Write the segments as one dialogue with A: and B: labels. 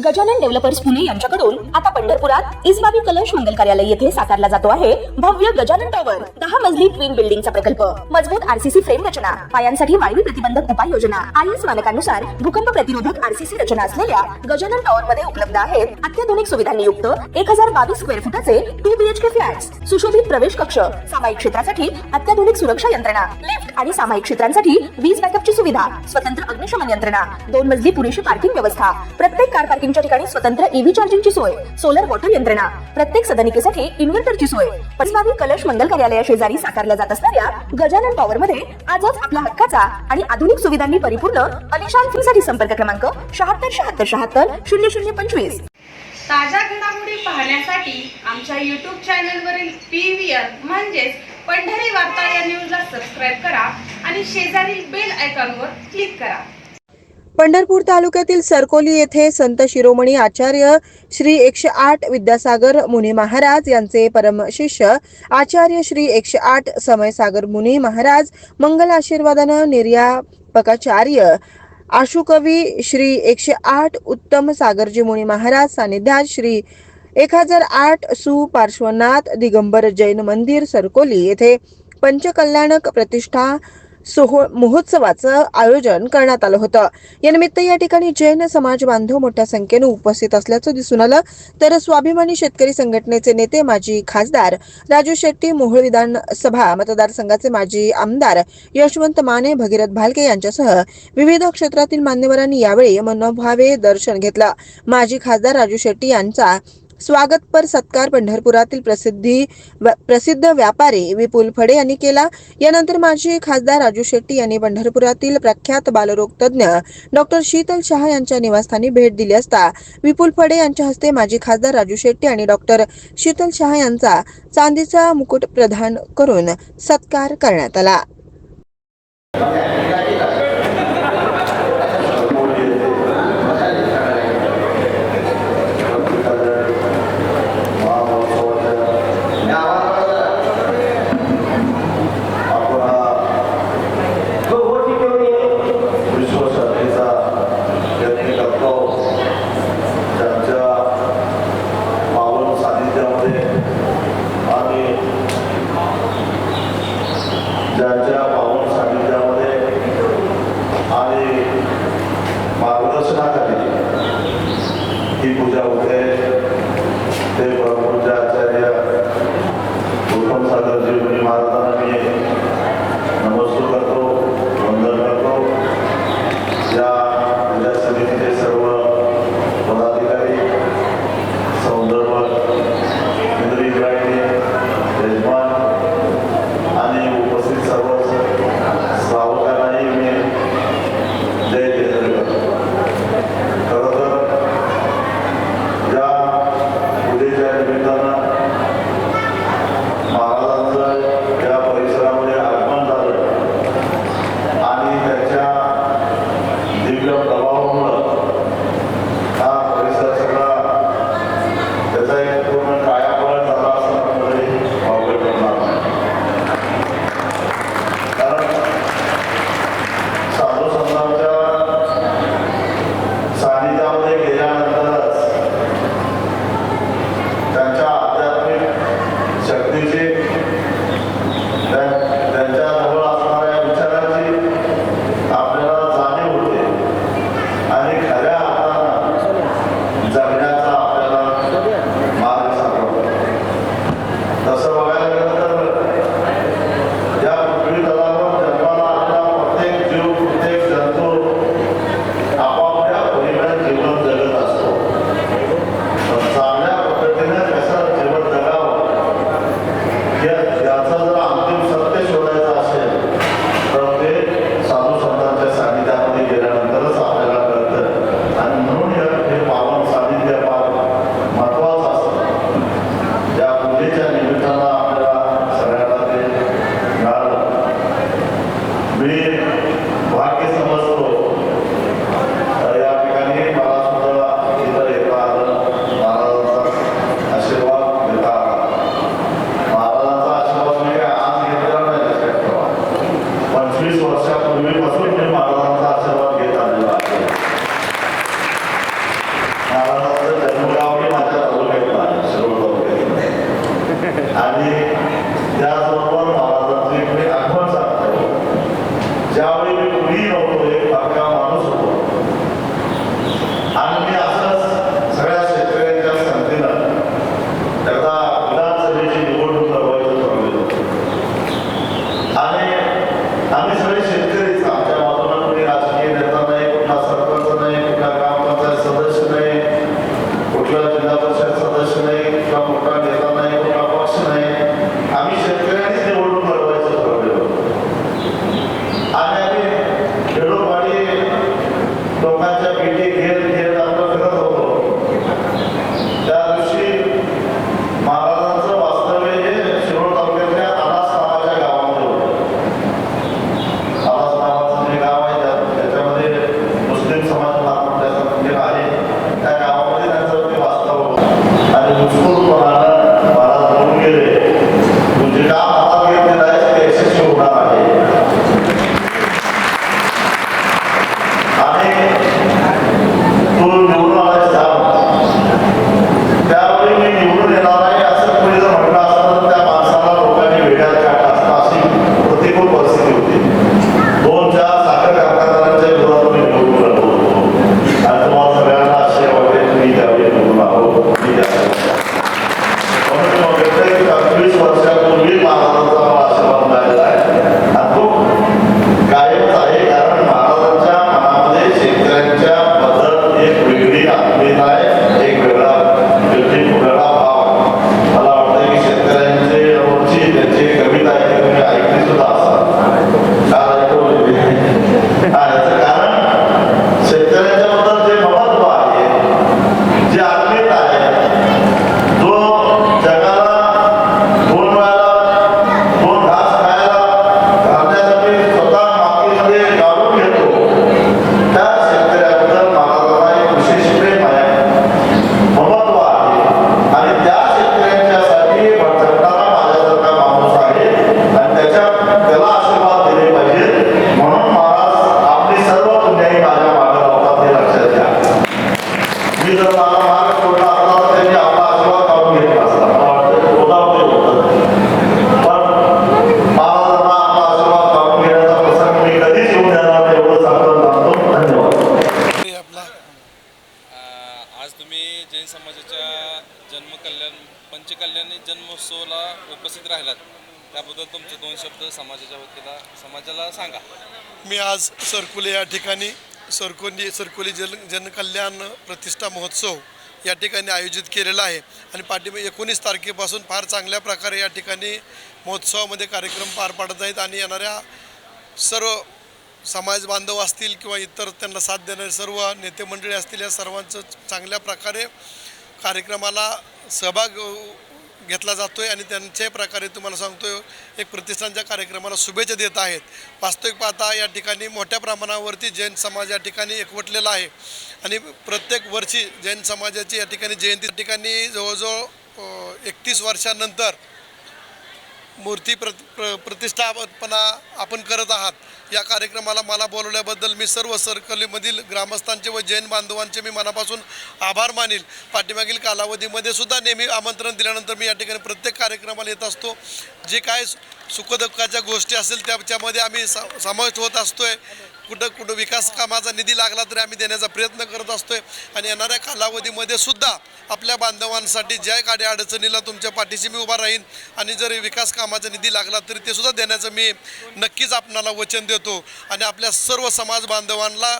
A: Gajanan developers Pune यांच्याकडून आता पंढरपुरात इसबाबी कलश मंगल कार्यालय येथे साकारला जातो आहे भव्य गजानन टॉवर 10 मजली ट्विन बिल्डिंगचा प्रकल्प। मजबूत आरसीसी फ्रेम रचना, पायांसाठी वायू प्रतिबंधक उपाययोजना, आयएस मानकानुसार भूकंप प्रतिरोधक आरसीसी रचना असलेल्या गजानन टॉवर मध्ये उपलब्ध आहेत अत्याधुनिक सुविधांनी युक्त 1022 स्क्वेअर फुटाचे 2 बीएचके फ्लॅट्स, सुशोभित प्रवेश कक्ष, सामायिक क्षेत्रासाठी अत्याधुनिक सुरक्षा यंत्रणा, लिफ्ट आणि सामायिक क्षेत्रांसाठी वीज बॅकअपची सुविधा, स्वतंत्र अग्निशमन यंत्रणा, 2 मजली पुरेशी पार्किंग व्यवस्था, प्रत्येक कार पार्किंगच्या ठिकाणी स्वतंत्र ईव्ही चार्जिंगची सोय, सोलर वॉटर यंत्रणा, प्रत्येक सदनिकेसाठी इन्व्हर्टरची सोय। इसबाबी कलश मंगल कार्यालया शेजारी साकारल्या जात असणाऱ्या गजानन टॉवर मध्ये आजच आपला हक्काचा आणि आधुनिक सुविधांनी परिपूर्ण अलिशान फ्रीसाठी संपर्क क्रमांक 7677700025।
B: ताज्या घडामोडी पाहण्यासाठी आमच्या YouTube चॅनलवरील PVR म्हणजेच पंढरी वार्ता या न्यूजला सबस्क्राइब करा आणि शेजारील बेल आयकॉनवर क्लिक करा।
C: पंढरपूर तालुक्यातील सरकोली येथे संत शिरोमणी आचार्य श्री 108 विद्यासागर मुनी महाराज यांचे परमशिष्य आचार्य श्री 108 समयसागर मुनी महाराज मंगल आशीर्वादानं निर्यापकाचार्य आशुकवी श्री 108 उत्तम सागरजी मुनी महाराज सानिध्यात श्री 1008 सुपार्श्वनाथ दिगंबर जैन मंदिर सरकोली येथे पंचकल्याणक प्रतिष्ठा महोत्सवाचं आयोजन करण्यात आलं होतं। या निमित्त या ठिकाणी जैन समाज बांधव मोठ्या संख्येने उपस्थित असल्याचं दिसून आलं। तर स्वाभिमानी शेतकरी संघटनेचे नेते माजी खासदार राजू शेट्टी, मोहोळ विधानसभा मतदारसंघाचे माजी आमदार यशवंत माने, भगीरथ भालके यांच्यासह विविध क्षेत्रातील मान्यवरांनी यावेळी मनोभावे दर्शन घेतलं। माजी खासदार राजू शेट्टी यांचा स्वागतपर सत्कार पंढरपुरातील प्रसिद्ध व्यापारी विपुल फडे यांनी केला। यानंतर माजी खासदार राजू शेट्टी यांनी पंढरपुरातील प्रख्यात बालरोग तज्ञ डॉक्टर शीतल शहा यांच्या निवासस्थानी भेट दिली असता विपुल फडे यांच्या हस्ते माजी खासदार राजू शेट्टी आणि डॉक्टर शीतल शहा यांचा चांदीचा मुकुट प्रदान करून सत्कार करण्यात आला।
D: ज्यांच्या पावन सानिध्यामध्ये आणि मार्गदर्शनाखाली ही पूजा होते ते परमपूज्य आचार्य उत्तम सागरजी मुनी महाराजांना मी नमस्कार करतो, वंदन करतो। या पूजा समितीचे सर्व पदाधिकारी, सौंदर्य इंद्र इब्राहिम यजमान आणि उपस्थित सर्व श्रावकांनाही मी जय जयकार करतो। खरं तर या पूजेच्या उत्स्फूर्तपणानं मला बोलून गेले तुझे काम हातात घेतलेलं आहे ते यशस्वी होणार आहे. आणि तू निवडून आलायस त्यावेळी मी निवडून येणार आहे असं कोणी जर म्हटलं असतं तर त्या माणसाला लोकांनी वेड्यात काढला असता अशी प्रतिकूल परिस्थिती होती. 2-4 साखर कारखानदारांच्या विरोधात मी निवडून आलो होतो आणि तुम्हाला सगळ्यांना आश्चर्य वाटेल मी त्यावेळी निवडून आलो. मी म्हणून 25 वर्षापूर्वी महाराजांचा मला आशीर्वाद मिळालेला आहे आणि तो कायमच आहे. कारण महाराजांच्या मनामध्ये शेतकऱ्यांच्या बद्दल एक वेगळी आत्मीयता आहे, एक वेगळा भाव. मला वाटतं की शेतकऱ्यांचे रोजची त्यांची कविता आहे ती तुम्ही ऐकली सुद्धा असाल. याचं कारण शेतकऱ्यांच्या बद्दल जे महत्व आहे, जे आत्मीयता आहे, जो जगाला 2 वेळा 2 घास खायला घालण्यासाठी स्वतः मातीमध्ये गाडून घेतो त्या शेतकऱ्याबद्दल महाराजांना एक विशेष प्रेम आहे, महत्व आहे. आणि त्या शेतकऱ्यांच्यासाठी भटकणारा माझ्यासारखा माणूस आहे आणि त्याला आशीर्वाद दिले पाहिजे. म्हणून महाराज आपली सर्व पुण्याई माझ्या मागे लावतात हे लक्षात घ्या. मी जर मला मार्ग सोडला असला तर त्यांनी आपला आशीर्वाद काढून घेतला असता. मला वाटतं गोदावरी होतं पण महाराजांना आपला आशीर्वाद काढून घेण्याचा प्रसंग मी कधीच येऊन देणार नाही एवढं सांगून थांबतो. धन्यवाद.
E: आपला आज तुम्ही जैन समाजाच्या जन्मकल्याण पंचकल्याणी जन्मोत्सवाला उपस्थित राहिलात त्याबद्दल तुमचे 2 शब्द समाजाच्या वतीला समाजाला सांगा.
F: मी आज सरकुले या ठिकाणी सरकोली जनकल्याण प्रतिष्ठा महोत्सव या ठिकाणी आयोजित केलेला आहे आणि 19 तारखेपासून फार चांगल्या प्रकारे या ठिकाणी महोत्सवामध्ये कार्यक्रम पार पाडत आहेत आणि येणाऱ्या सर्व समाज बांधव असतील किंवा इतर त्यांना साथ देणारे सर्व नेते मंडळी असतील या सर्वांचं चांगल्या प्रकारे कार्यक्रमाला सहभाग घेतला जातो आहे आणि त्यांच्या प्रकारे तुम्हाला सांगतो एक प्रतिष्ठानच्या कार्यक्रमाला शुभेच्छा देत आहेत. वास्तविक पाहता या ठिकाणी मोठ्या प्रमाणावरती जैन समाज या ठिकाणी एकवटलेला आहे आणि प्रत्येक वर्षी जैन समाजाची या ठिकाणी जयंती ठिकाणी जवळजवळ 31 वर्षानंतर मूर्ती प्रतिष्ठापना आपण करत आहात. या कार्यक्रमाला मला बोलवल्याबद्दल मी सर्व सर्कलीमधील ग्रामस्थांचे व जैन बांधवांचे मी मनापासून आभार मानेल. पाठीमागील कालावधीमध्ये सुद्धा नेहमी आमंत्रण दिल्यानंतर मी या ठिकाणी प्रत्येक कार्यक्रमाला येत असतो. जे काय सुखदुःखाच्या गोष्टी असेल त्याच्यामध्ये आम्ही समाविष्ट होत असतो आहे. कुठं विकास कामाचा निधी लागला तरी आम्ही देण्याचा प्रयत्न करत असतो आहे आणि येणाऱ्या कालावधीमध्ये सुद्धा आपल्या बांधवांसाठी ज्या काही अडचणीला तुमच्या पाठीशी मी उभा राहीन आणि जर विकास कामाचा निधी लागला तरी ते सुद्धा देण्याचं मी नक्कीच आपणाला वचन देतो आणि आपल्या सर्व समाज बांधवांना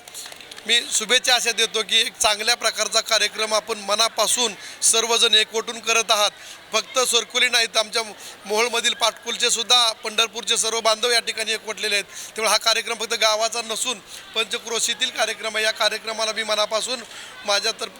F: मी शुभेच्छा अशा देतो की एक चांगल्या प्रकारचा कार्यक्रम आपण मनापासून सर्वजण एकवटून करत आहात. फक्त सरकोली नाही तर आमच्या मोहोळमधील पाटकुलचे सुद्धा पंढरपूरचे सर्व बांधव या ठिकाणी एकवटलेले आहेत. त्यामुळे हा कार्यक्रम फक्त गावाचा नसून पंचक्रोशीतील कार्यक्रम आहे. या कार्यक्रमाला मी मनापासून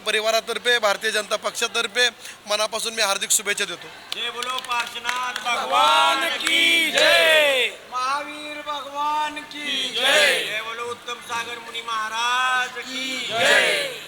F: परिवारातर्फे भारतीय जनता पक्षातर्फे मनापासून मी हार्दिक शुभेच्छा देतो.
G: जय बोलो पार्श्वनाथ भगवान की जय, महावीर भगवान की जय, जय बोलो उत्तम सागर मुनि महाराज की जय.